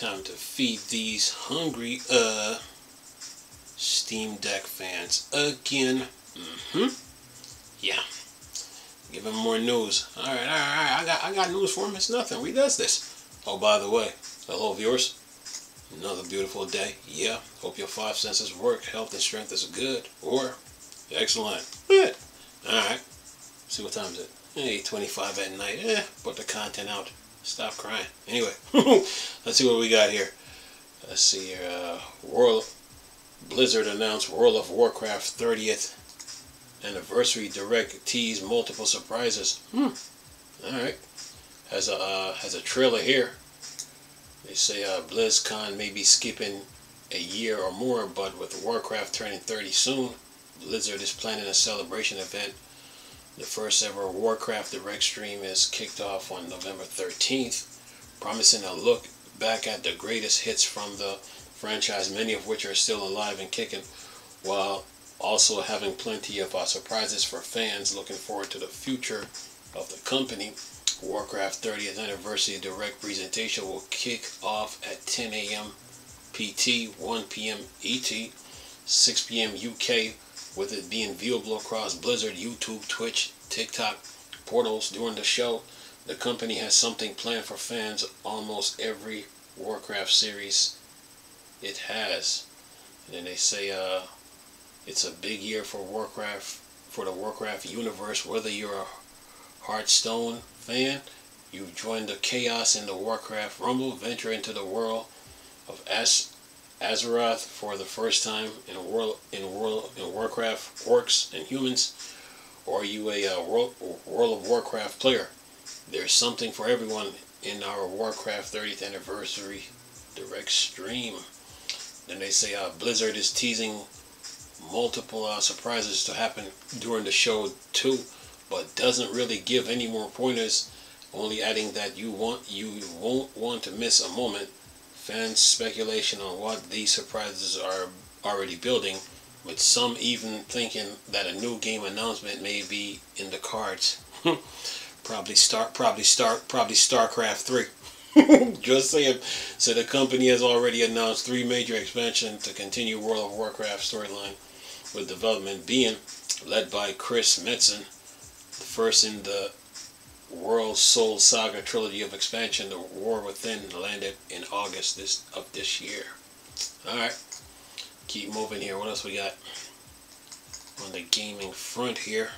Time to feed these hungry Steam Deck fans again. Yeah. Give him more news. Alright. I got news for him. It's nothing. We does this. Oh, by the way, hello viewers. Another beautiful day. Yeah. Hope your five senses work. Health and strength is good. Or excellent. Good. Alright. See what time is it? 8:25 at night. Put the content out. Stop crying. Anyway, let's see what we got here. Let's see here. Blizzard announced World of Warcraft 30th anniversary direct tease multiple surprises. Alright. Has a trailer here. They say BlizzCon may be skipping a year or more, but with Warcraft turning 30 soon, Blizzard is planning a celebration event. The first ever Warcraft direct stream is kicked off on November 13th, promising a look back at the greatest hits from the franchise, many of which are still alive and kicking, while also having plenty of surprises for fans looking forward to the future of the company. Warcraft 30th Anniversary Direct presentation will kick off at 10 a.m. PT, 1 p.m. ET, 6 p.m. UK, with it being viewable across Blizzard, YouTube, Twitch, TikTok portals. During the show, the company has something planned for fans almost every Warcraft series it has. And then they say it's a big year for the Warcraft universe. Whether you're a Hearthstone fan, you've joined the chaos in the Warcraft Rumble, venture into the world of Azeroth for the first time in Warcraft orcs and humans, or are you a World of Warcraft player? There's something for everyone in our Warcraft 30th anniversary direct stream. Then they say Blizzard is teasing multiple surprises to happen during the show too, but doesn't really give any more pointers, only adding that you won't want to miss a moment. Fans speculation on what these surprises are already building, with some even thinking that a new game announcement may be in the cards. Probably StarCraft 3. Just saying. So the company has already announced 3 major expansions to continue World of Warcraft storyline, with development being led by Chris Metzen. The first in the World Soul Saga trilogy of expansion, The War Within, landed in August of this year. Alright, keep moving here. What else we got on the gaming front here?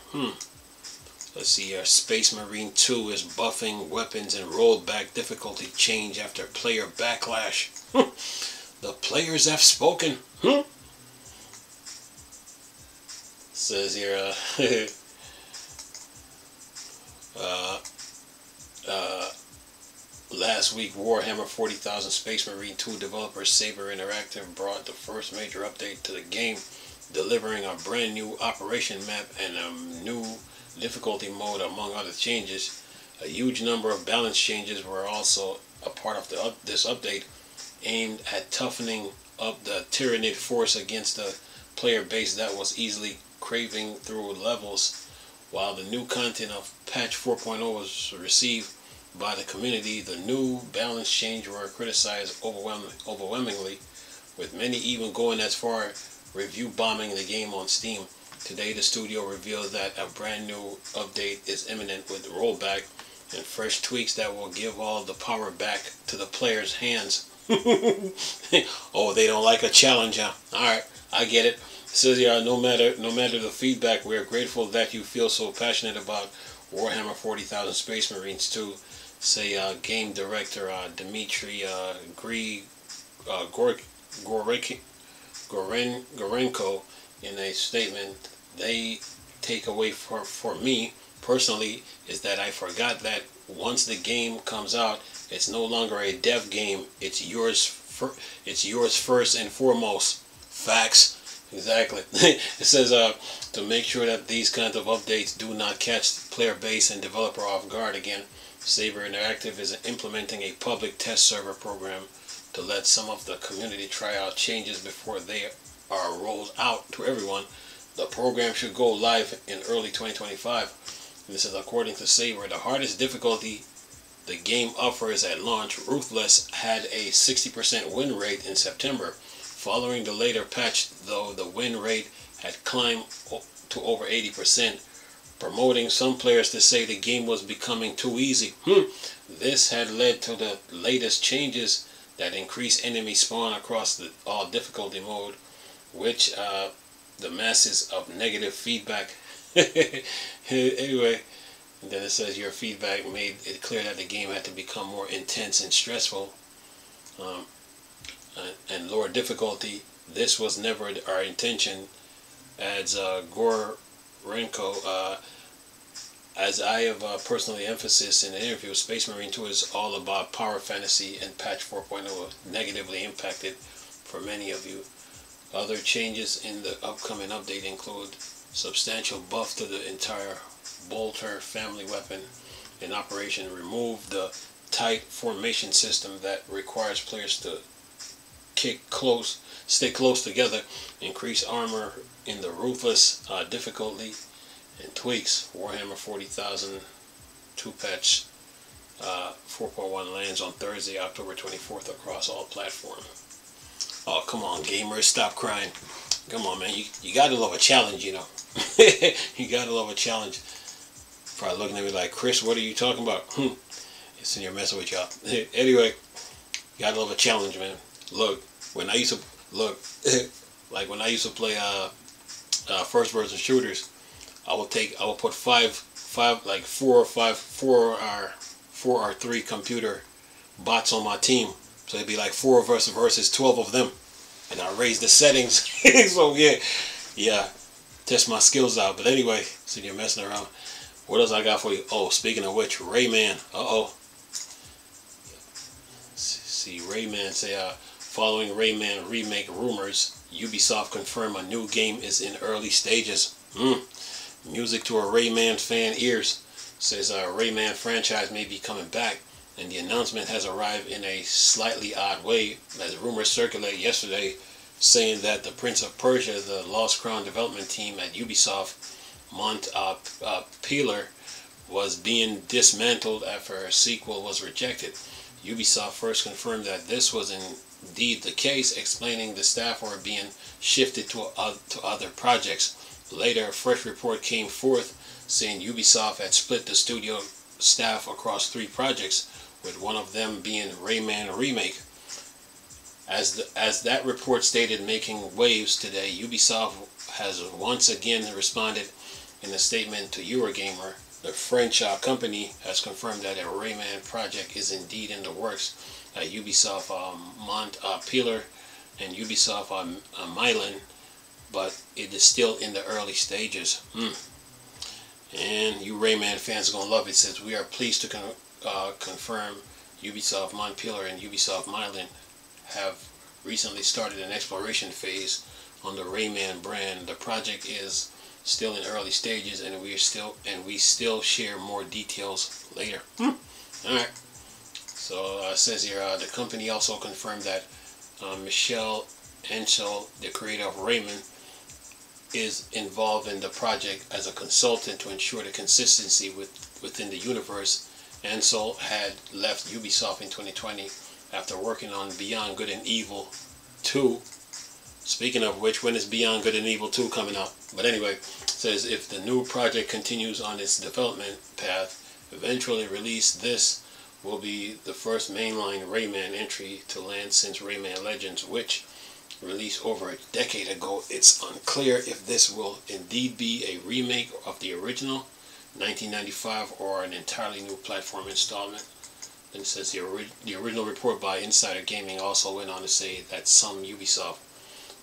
Let's see here. Space Marine 2 is buffing weapons and rollback difficulty change after player backlash. The players have spoken. Says here, last week, Warhammer 40,000 Space Marine 2 developer Saber Interactive brought the first major update to the game, delivering a brand new operation map and a new difficulty mode, among other changes. A huge number of balance changes were also a part of this update, aimed at toughening up the Tyranid force against the player base that was easily craving through levels. While the new content of patch 4.0 was received by the community, the new balance change were criticized overwhelmingly, with many even going as far review bombing the game on Steam. Today the studio revealed that a brand new update is imminent, with rollback and fresh tweaks that will give all the power back to the players' hands. Oh, they don't like a challenge, huh? Alright, I get it. It says here, no matter the feedback, we are grateful that you feel so passionate about Warhammer 40,000 Space Marines 2, say game director Dmitry Gorenko in a statement. They take away for me personally is that I forgot that once the game comes out, it's no longer a dev game. It's yours first and foremost. Facts. Exactly. It says to make sure that these kinds of updates do not catch the player base and developer off guard again, Saber Interactive is implementing a public test server program to let some of the community try out changes before they are rolled out to everyone. The program should go live in early 2025. And this is according to Saber. The hardest difficulty the game offers at launch, Ruthless had a 60% win rate in September. Following the later patch, though, the win rate had climbed to over 80%, promoting some players to say the game was becoming too easy. This had led to the latest changes that increase enemy spawn across all difficulty mode, which the masses of negative feedback. Anyway, and then it says your feedback made it clear that the game had to become more intense and stressful, and lower difficulty. This was never our intention, adds Gorenko. As I have personally emphasized in the interview, Space Marine 2 is all about power fantasy, and patch 4.0 negatively impacted for many of you. Other changes in the upcoming update include substantial buff to the entire bolter family weapon in operation, remove the tight formation system that requires players to stay close together, increase armor in the Ruthless difficulty, and tweaks. Warhammer 40,000 2 patch 4.1 lands on Thursday, October 24th across all platforms. Oh, come on, gamers, stop crying. Come on, man. You gotta love a challenge, you know. You gotta love a challenge. Probably looking at me like, Chris, what are you talking about? It's in here messing with y'all. Anyway, you gotta love a challenge, man. Look, when I used to like when I used to play first person shooters, I would put four or three computer bots on my team. So it'd be like 4 of us versus 12 of them. And I raise the settings. So yeah, test my skills out. But anyway, so you're messing around. What else I got for you? Oh, speaking of which, Rayman. See, Rayman say, following Rayman remake rumors, Ubisoft confirmed a new game is in early stages. Music to a Rayman fan ears. Says Rayman franchise may be coming back, and the announcement has arrived in a slightly odd way, as rumors circulate yesterday saying that the Prince of Persia, the Lost Crown development team at Ubisoft, Montpellier, was being dismantled after a sequel was rejected. Ubisoft first confirmed that this was indeed the case, explaining the staff were being shifted to other projects. Later, a fresh report came forth saying Ubisoft had split the studio staff across 3 projects, with one of them being Rayman Remake. As that report stated, making waves today, Ubisoft has once again responded in a statement to Eurogamer. The French company has confirmed that a Rayman project is indeed in the works at Ubisoft Montpellier and Ubisoft Milan, but it is still in the early stages. And you Rayman fans are going to love it. It says, we are pleased to confirm Ubisoft Montpellier and Ubisoft Milan have recently started an exploration phase on the Rayman brand. The project is still in early stages, and we still share more details later. Alright. So it says here, the company also confirmed that Michel Ancel, the creator of Rayman, is involved in the project as a consultant to ensure the consistency within the universe. Ansel had left Ubisoft in 2020 after working on Beyond Good and Evil 2. Speaking of which, when is Beyond Good and Evil 2 coming out? But anyway, it says if the new project continues on its development path, eventually release, this will be the first mainline Rayman entry to land since Rayman Legends, which released over a decade ago. It's unclear if this will indeed be a remake of the original 1995 or an entirely new platform installment. Then it says the original report by Insider Gaming also went on to say that some Ubisoft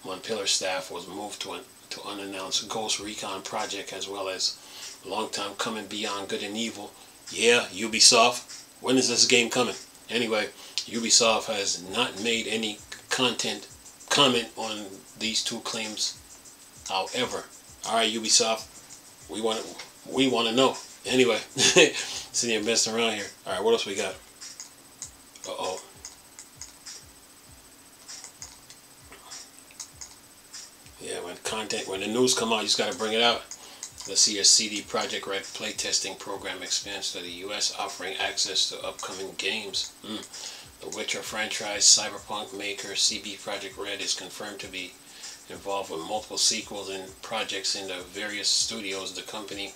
Montpellier staff was moved to an unannounced Ghost Recon project, as well as a long time coming Beyond Good and Evil. Yeah, Ubisoft, when is this game coming? Anyway, Ubisoft has not made any comment on these 2 claims. However, alright Ubisoft, we want to know. Anyway, sitting here messing around here. Alright, what else we got? Yeah, when the news come out, you just gotta bring it out. Let's see, a CD Projekt Red playtesting program expands to the US, offering access to upcoming games. The Witcher franchise cyberpunk maker CD Projekt Red is confirmed to be involved with multiple sequels and projects in the various studios. The company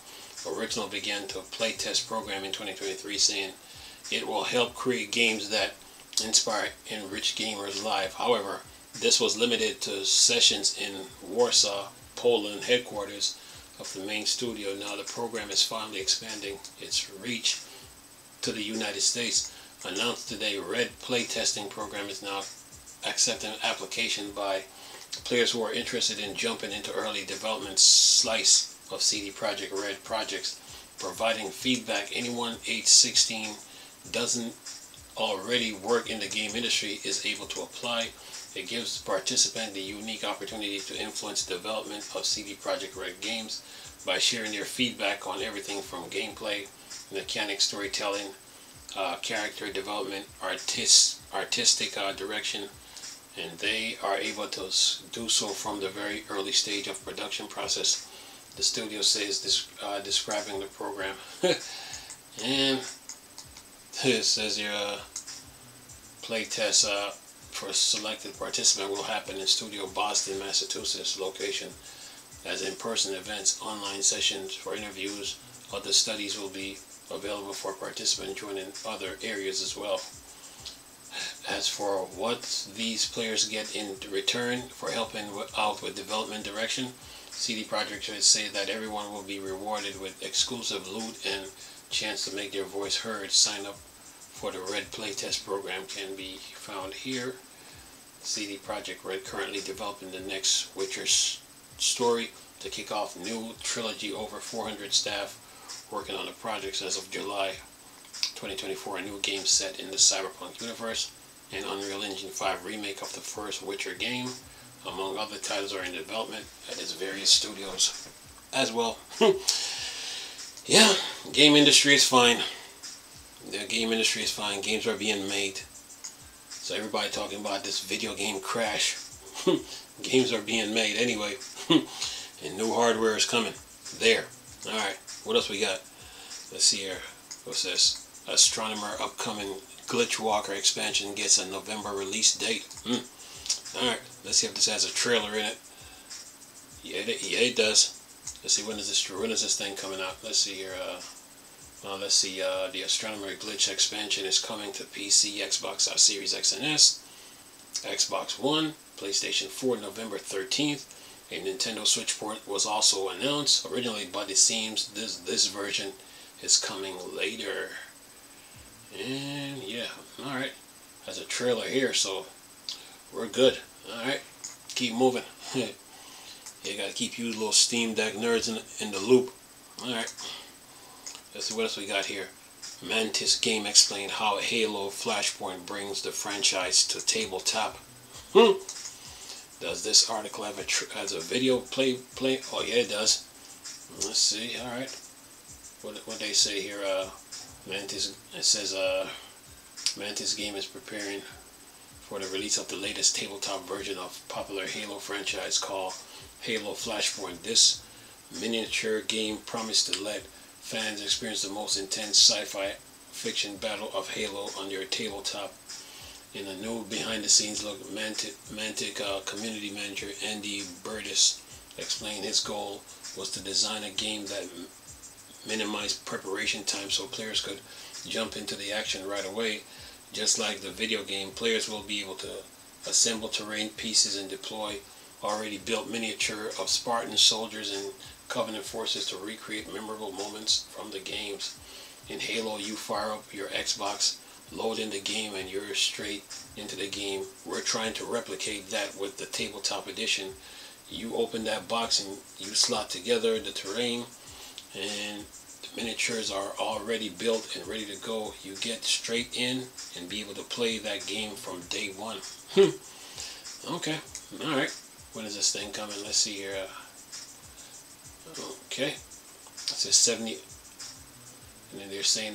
originally began to playtest program in 2023, saying it will help create games that inspire and enrich gamers' lives. However, this was limited to sessions in Warsaw, Poland, headquarters of the main studio. Now the program is finally expanding its reach to the United States. Announced today, Red playtesting program is now accepting application by players who are interested in jumping into early development slice of CD Projekt Red projects, providing feedback. Anyone age 16 doesn't already work in the game industry is able to apply. It gives participants the unique opportunity to influence the development of CD Projekt Red games by sharing their feedback on everything from gameplay, mechanics, storytelling, character development, artistic direction, and they are able to do so from the very early stage of production process. The studio says this, describing the program. And it says your playtest for selected participant will happen in Studio Boston, Massachusetts location, as in-person events, online sessions for interviews. Other studies will be available for participants joining other areas as well. As for what these players get in return for helping out with development direction, CD Projekt should say that everyone will be rewarded with exclusive loot and chance to make their voice heard. Sign up for the Red playtest program can be found here. CD Projekt Red currently developing the next Witcher story to kick off new trilogy. Over 400 staff working on the projects as of July 2024. A new game set in the cyberpunk universe, an Unreal Engine 5 remake of the first Witcher game, among other titles, are in development at its various studios as well. Yeah, game industry is fine. The game industry is fine. Games are being made. So everybody talking about this video game crash. Games are being made anyway. And new hardware is coming. There. Alright, what else we got? Let's see here. What's this? Astronomer upcoming Glitch Walker expansion gets a November release date. Alright, let's see if this has a trailer in it. Yeah, it does. Let's see, when is this thing coming out? Let's see here. Let's see, the Astronomer Glitch expansion is coming to PC, Xbox Series X and S, Xbox One, PlayStation 4, November 13th. A Nintendo Switch port was also announced originally, but it seems this version is coming later. And yeah, alright. Has a trailer here, so we're good. Alright, keep moving. You gotta keep you little Steam Deck nerds in the loop. Alright. Let's see what else we got here. Mantis Game explained how Halo Flashpoint brings the franchise to tabletop. Does this article have has a video play? Oh yeah, it does. Let's see. All right. What they say here? Mantis. It says Mantis Game is preparing for the release of the latest tabletop version of popular Halo franchise called Halo Flashpoint. This miniature game promised to let fans experience the most intense sci-fi fiction battle of Halo on your tabletop. In a new behind-the-scenes look, Mantic community manager Andy Burtis explained his goal was to design a game that minimized preparation time so players could jump into the action right away. Just like the video game, players will be able to assemble terrain pieces and deploy already built miniature of Spartan soldiers and Covenant forces to recreate memorable moments from the games. In Halo, you fire up your Xbox, load in the game, and you're straight into the game. We're trying to replicate that with the tabletop edition. You open that box and you slot together the terrain, and the miniatures are already built and ready to go. You get straight in and be able to play that game from day one. Okay, alright. When is this thing coming? Let's see here. Okay, it says 70, and then they're saying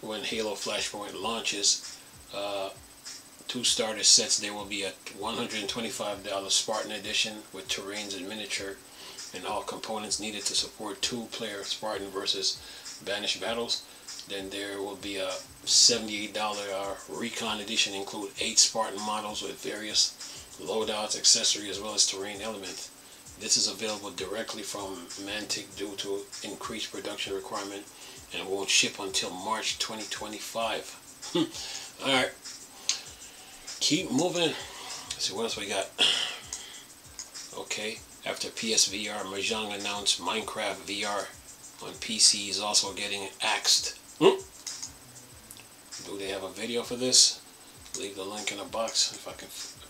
when Halo Flashpoint launches, 2 starter sets. There will be a $125 Spartan edition with terrains and miniature and all components needed to support 2-player Spartan versus Banished battles. Then there will be a $78 Recon Edition, include 8 Spartan models with various loadouts, accessories, as well as terrain elements. This is available directly from Mantic due to increased production requirement and won't ship until March 2025. Alright, keep moving. Let's see what else we got. Okay, after PSVR, Mahjong announced Minecraft VR on PC is also getting axed. Do they have a video for this? Leave the link in the box if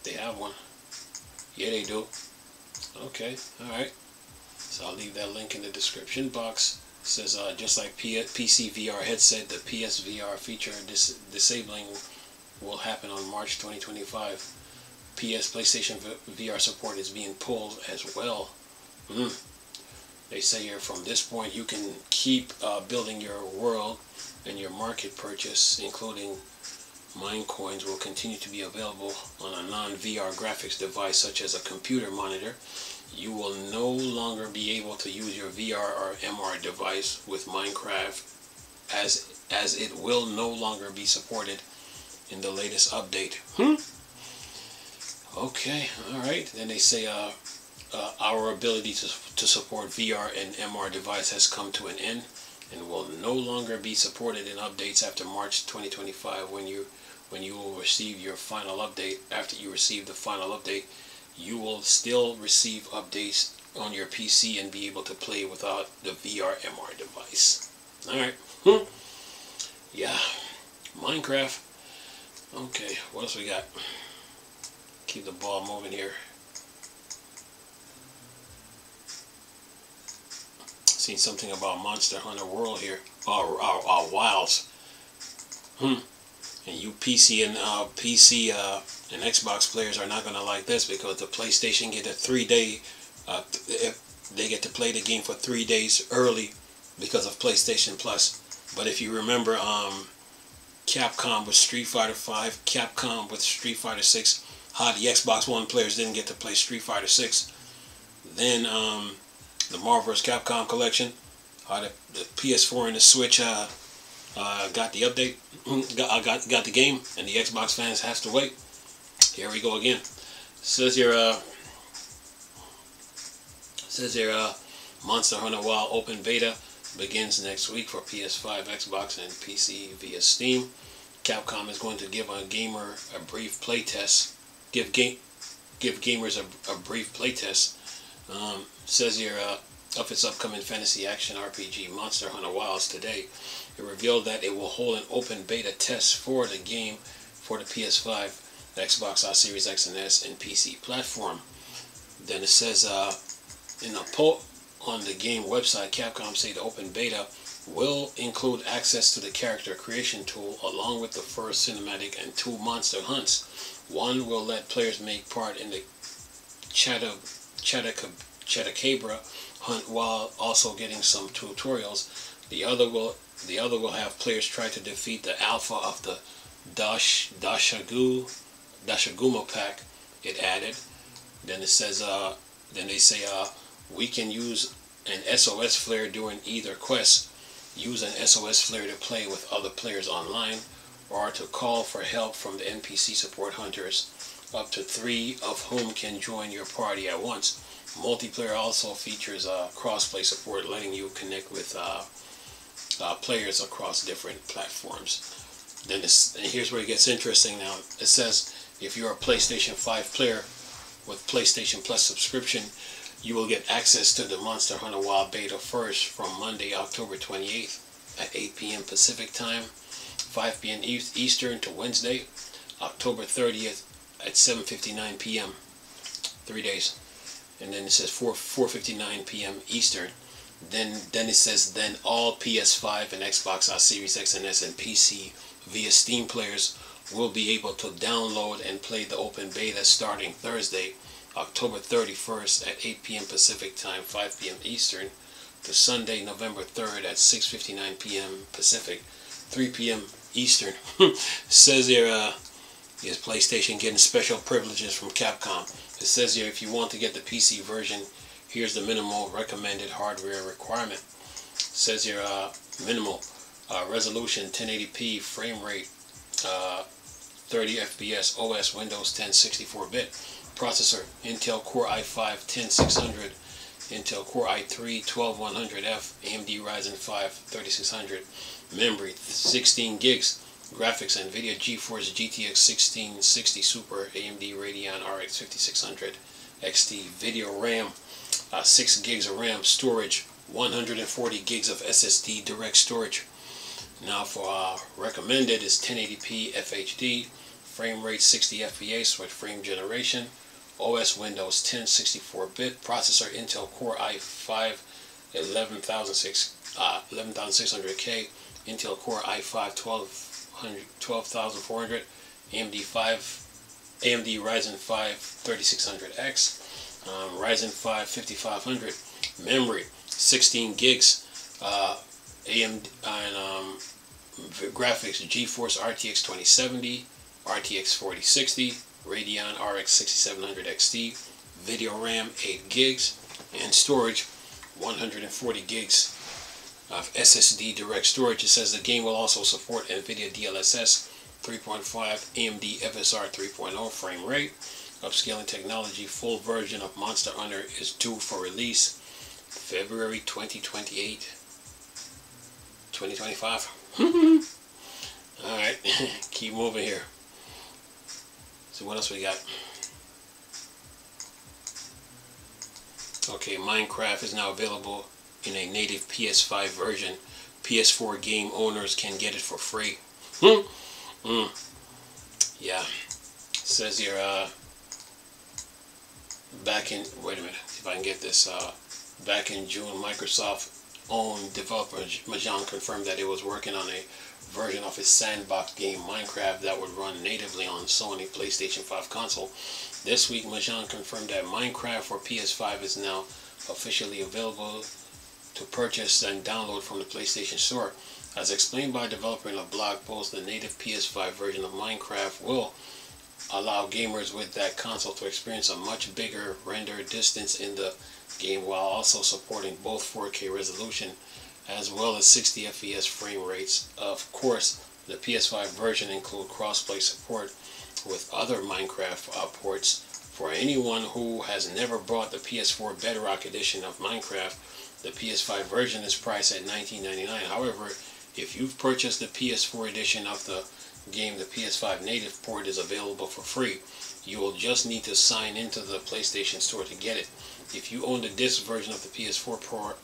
they have one. Yeah, they do. Okay, alright. So I'll leave that link in the description box. It says just like PC VR headset, the PSVR feature disabling will happen on March 2025. PlayStation VR support is being pulled as well. They say here from this point you can keep building your world, and your market purchase, including Minecoins, will continue to be available on a non-VR graphics device such as a computer monitor. You will no longer be able to use your VR or MR device with Minecraft as it will no longer be supported in the latest update. Okay, alright. Then they say our ability to support VR and MR device has come to an end and will no longer be supported in updates after March 2025. When you will receive your final update, after you receive the final update, you will still receive updates on your PC and be able to play without the VR MR device. Alright. Yeah. Minecraft. Okay, what else we got? Keep the ball moving here. Seen something about Monster Hunter World here. Wilds. And you PC and Xbox players are not gonna like this, because the PlayStation get a 3-day. They get to play the game for 3 days early because of PlayStation Plus. But if you remember, Capcom with Street Fighter V, Capcom with Street Fighter 6, how the Xbox One players didn't get to play Street Fighter 6. Then the Marvel vs. Capcom collection, the PS4 and the Switch got the update, got the game, and the Xbox fans has to wait. Here we go again. Says here, Monster Hunter Wild open beta begins next week for PS5, Xbox, and PC via Steam. Capcom is going to give a gamer a brief playtest. Give gamers a brief playtest. Says here of its upcoming fantasy action RPG Monster Hunter Wilds today. It revealed that it will hold an open beta test for the game for the PS5, the Xbox Series X and S, and PC platform. Then it says in a poll on the game website, Capcom say the open beta will include access to the character creation tool along with the first cinematic and 2 monster hunts. One will let players make part in the Chatacabra hunt while also getting some tutorials. The other will have players try to defeat the alpha of the Dashaguma pack. It added. Then it says then they say we can use an SOS flare during either quest. Use an SOS flare to play with other players online, or to call for help from the NPC support hunters, up to 3 of whom can join your party at once. Multiplayer also features crossplay support, letting you connect with players across different platforms. Then and here's where it gets interesting now. It says if you're a PlayStation 5 player with PlayStation Plus subscription, you will get access to the Monster Hunter Wild beta first from Monday, October 28th at 8 p.m. Pacific time, 5 p.m. Eastern, to Wednesday, October 30th at 7:59 p.m. 3 days. And then it says 4:59 p.m. Eastern. Then it says then all PS5 and Xbox Series X and S and PC via Steam players will be able to download and play the open beta starting Thursday, October 31st at 8 p.m. Pacific time, 5 p.m. Eastern, to Sunday, November 3rd at 6:59 p.m. Pacific, 3 p.m. Eastern. Says here, is PlayStation getting special privileges from Capcom. It says here, if you want to get the PC version, Here's the minimal recommended hardware requirement. It says here minimal resolution 1080p, frame rate 30 FPS, OS Windows 10 64-bit, processor Intel Core i5-10600, Intel Core i3 12100F, AMD Ryzen 5 3600, memory 16 gigs, graphics NVIDIA GeForce GTX 1660 Super, AMD Radeon RX 5600 XT, video RAM 6 gigs of RAM, storage 140 gigs of SSD direct storage. Now for recommended is 1080p FHD, frame rate 60 FPS with frame generation, OS Windows 10 64-bit, processor Intel Core i5 11600K, Intel Core i5 12400, AMD Ryzen 5 3600X, Ryzen 5 5500, memory 16 gigs, AMD and graphics GeForce RTX 2070, RTX 4060, Radeon RX 6700 XT, video RAM 8 gigs, and storage 140 gigs of SSD direct storage. It says the game will also support NVIDIA DLSS 3.5, AMD FSR 3.0 frame rate, upscaling technology. Full version of Monster Hunter is due for release February 2028. 2025. Alright, keep moving here. So what else we got? Okay, Minecraft is now available in a native PS5 version. PS4 game owners can get it for free. Yeah. It says here, back in, wait a minute, if I can get this, back in June, Microsoft owned developer Mahjong confirmed that it was working on a version of its sandbox game Minecraft that would run natively on Sony PlayStation 5 console. This week, Mahjong confirmed that Minecraft for PS5 is now officially available to purchase and download from the PlayStation Store. As explained by a developer in a blog post, the native PS5 version of Minecraft will allow gamers with that console to experience a much bigger render distance in the game while also supporting both 4K resolution as well as 60 FPS frame rates. Of course, the PS5 version includes crossplay support with other Minecraft ports. For anyone who has never bought the PS4 Bedrock edition of Minecraft, the PS5 version is priced at $19.99. However, if you've purchased the PS4 edition of the game, the PS5 native port is available for free. You will just need to sign into the PlayStation Store to get it. If you own the disc version of the PS4 port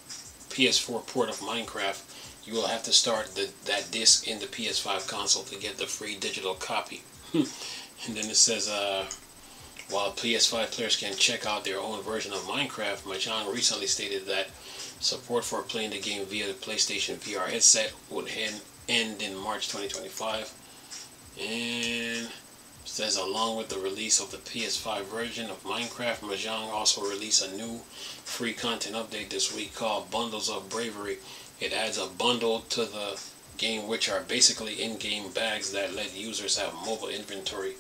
of Minecraft, you will have to start that disc in the PS5 console to get the free digital copy. And then it says, while PS5 players can check out their own version of Minecraft, Mahjong recently stated that support for playing the game via the PlayStation VR headset would end in March 2025. And it says along with the release of the PS5 version of Minecraft, Mahjong also released a new free content update this week called Bundles of Bravery. It adds a bundle to the game which are basically in-game bags that let users have mobile inventory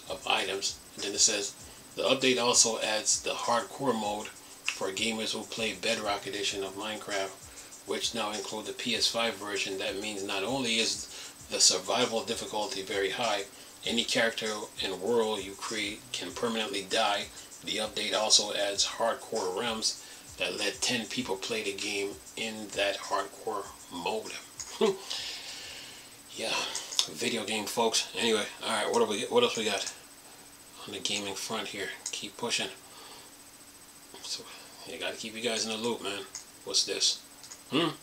of items. And then it says the update also adds the hardcore mode for gamers who play Bedrock edition of Minecraft, which now include the PS5 version. That means not only is the survival difficulty very high, any character and world you create can permanently die. The update also adds hardcore realms that let 10 people play the game in that hardcore mode. Yeah, video game, folks. Anyway, all right, what else we got on the gaming front here? Keep pushing. So I gotta keep you guys in the loop, man. What's this? Let's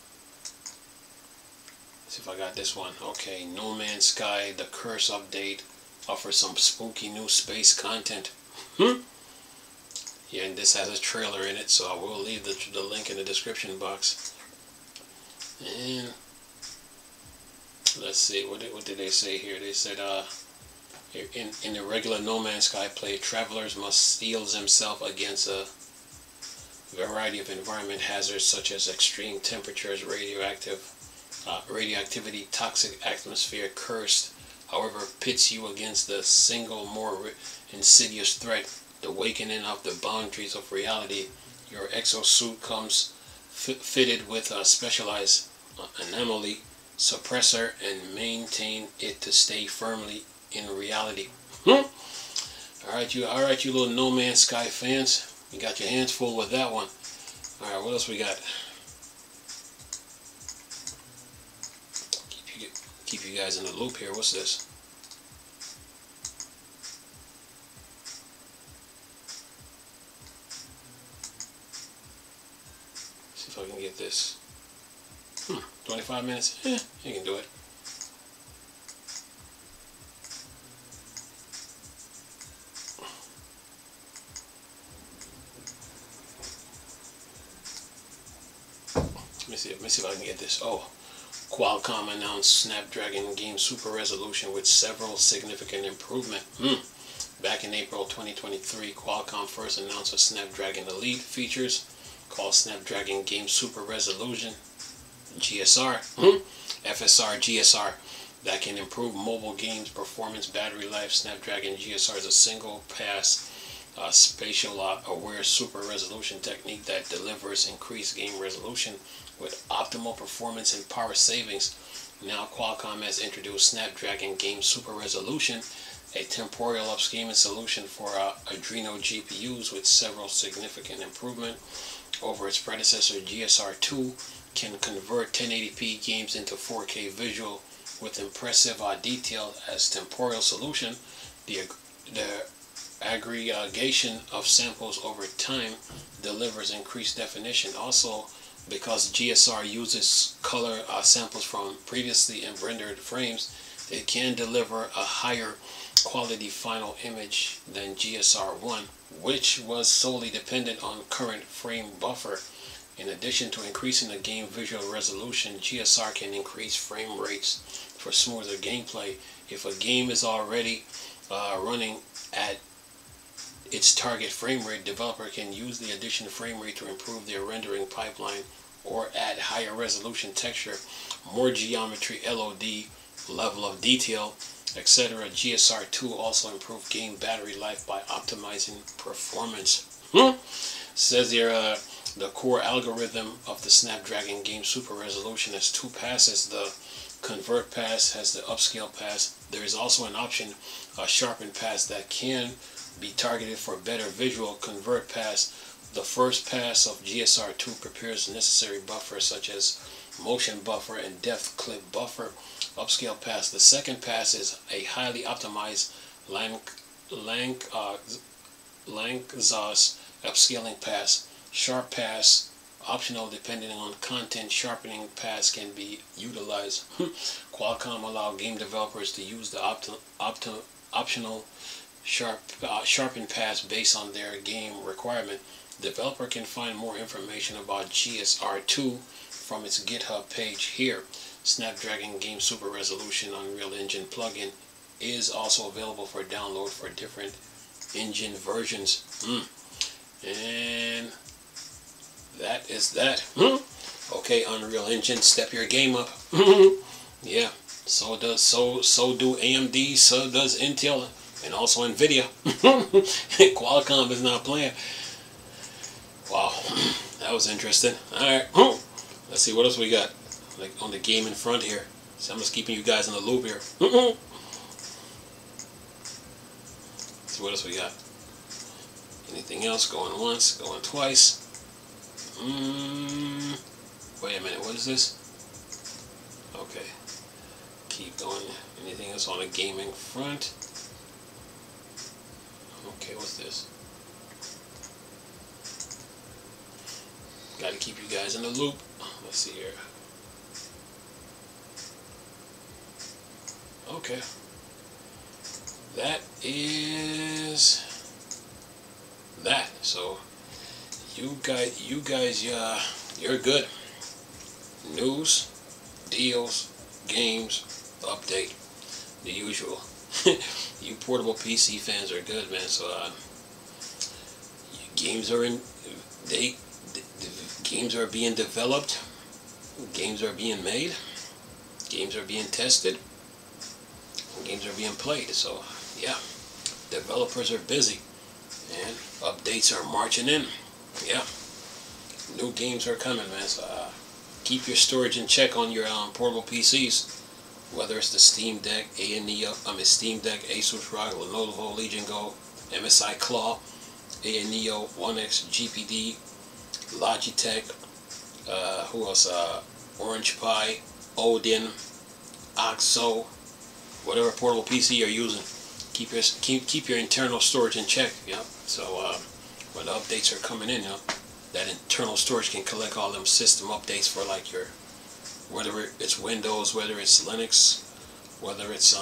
see if I got this one. Okay, No Man's Sky, the Curse update offers some spooky new space content. Yeah, and this has a trailer in it, so I will leave the link in the description box. And let's see, what did they say here? They said, in the regular No Man's Sky play, travelers must steel themselves against a variety of environment hazards such as extreme temperatures, radioactivity, toxic atmosphere. Cursed, however, pits you against the single more insidious threat, the awakening of the boundaries of reality. Your exosuit comes fitted with a specialized anomaly suppressor and maintain it to stay firmly in reality. Alright, you little No Man's Sky fans. You got your hands full with that one. Alright, what else we got? Keep you guys in the loop here. What's this? See if I can get this. 25 minutes? You can do it. Let me see if I can get this. Oh, Qualcomm announced Snapdragon game super resolution with several significant improvements. Back in April 2023, Qualcomm first announced a Snapdragon Elite features called Snapdragon Game Super Resolution GSR, FSR GSR, that can improve mobile games performance, battery life. Snapdragon GSR is a single pass spatial aware super resolution technique that delivers increased game resolution with optimal performance and power savings. Now Qualcomm has introduced Snapdragon Game Super Resolution, a temporal upscaling solution for Adreno GPUs with several significant improvements over its predecessor. GSR2 can convert 1080p games into 4K visual with impressive detail as temporal solution. The aggregation of samples over time delivers increased definition. Also, because GSR uses color samples from previously rendered frames, it can deliver a higher quality final image than GSR1, which was solely dependent on current frame buffer. In addition to increasing the game visual resolution, GSR can increase frame rates for smoother gameplay. If a game is already running at its target frame rate, developer can use the additional frame rate to improve their rendering pipeline or add higher resolution texture, more geometry, LOD, level of detail, etc. GSR2 also improved game battery life by optimizing performance. Says here, the core algorithm of the Snapdragon Game Super Resolution has two passes. The convert pass has the upscale pass. There is also an option, a sharpen pass, that can be targeted for better visual. Convert pass, the first pass of GSR2 prepares necessary buffers such as motion buffer and depth clip buffer. Upscale pass, the second pass, is a highly optimized Langzos upscaling pass. Sharp pass, optional depending on content. Sharpening pass can be utilized. Qualcomm allow game developers to use the optional sharpen pass based on their game requirement. Developer can find more information about GSR2 from its GitHub page here. Snapdragon Game Super Resolution Unreal Engine plugin is also available for download for different engine versions. And that is that. Okay, Unreal Engine, step your game up. Yeah, so do AMD, so does Intel, and also Nvidia. Qualcomm is not playing. Wow, that was interesting. Alright, let's see what else we got, like on the gaming front here. So I'm just keeping you guys in the loop here. Let's see what else we got. Anything else? Going once, going twice. Wait a minute, what is this? Okay, keep going. Anything else on the gaming front? Okay, what's this? Got to keep you guys in the loop. Let's see here. Okay, that is that. So you guys, you're good. News, deals, games, update, the usual. You portable PC fans are good, man. So games are in. Games are being developed. Games are being made. Games are being tested. Games are being played. So yeah, developers are busy, and updates are marching in. Yeah. new games are coming, man. So keep your storage in check on your portable PCs. Whether it's the Steam Deck, Steam Deck, Asus ROG, Lenovo Legion Go, MSI Claw, Neo, 1X, GPD, Logitech, who else? Orange Pi, Odin, Oxo, whatever portable PC you're using. Keep your internal storage in check. Yeah. So when the updates are coming in, that internal storage can collect all them system updates for like your, whether it's Windows, whether it's Linux, whether it's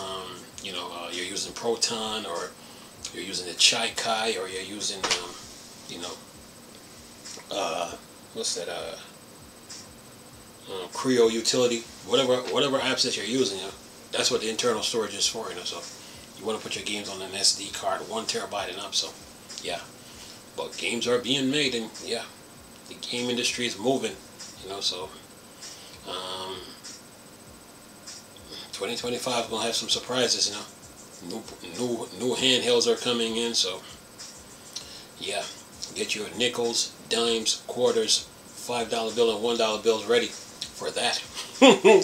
you're using Proton, or you're using the Chai Kai, or you're using what's that Creo utility, whatever apps that you're using, that's what the internal storage is for. So you want to put your games on an SD card, 1 terabyte and up. So yeah, but games are being made, and yeah, the game industry is moving. So 2025 is gonna have some surprises. New handhelds are coming in. So yeah, get your nickels, dimes, quarters, $5 bill and $1 bills ready for that.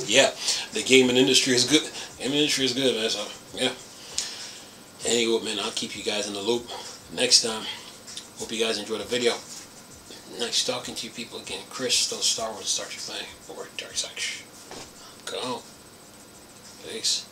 Yeah, the gaming industry is good. Gaming industry is good, man. So yeah. Anyway, man, I'll keep you guys in the loop next time. Hope you guys enjoyed the video. Nice talking to you people again. Chris, those Star Wars, Star Trek, or Dark Side. Go. Peace.